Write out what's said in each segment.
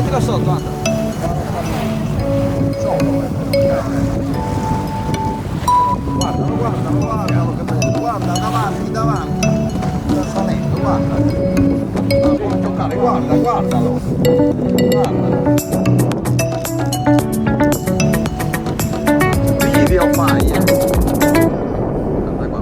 Mettila sotto, Andrea. Guardalo, guardalo, guardalo che bello, guarda davanti, davanti. Sta salendo, guarda. Non puoi toccare, guarda, guardalo. Guardalo. Video fai, Guarda qua.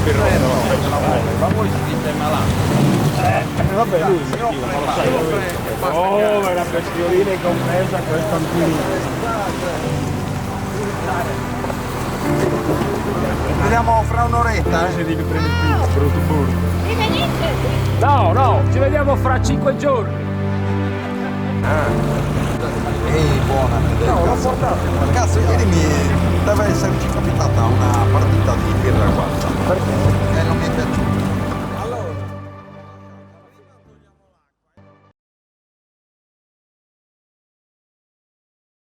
Ma voi siete malati. Vabbè, lui si non lo sai. Oh, ma la bestiolina è compresa questo antico. Vediamo fra un'oretta, Se devi prendere il brutto burro. Mi venite? No, no, ci vediamo fra 5 giorni. Ehi, buona. No, l'ho portato. Cazzo, ieri mi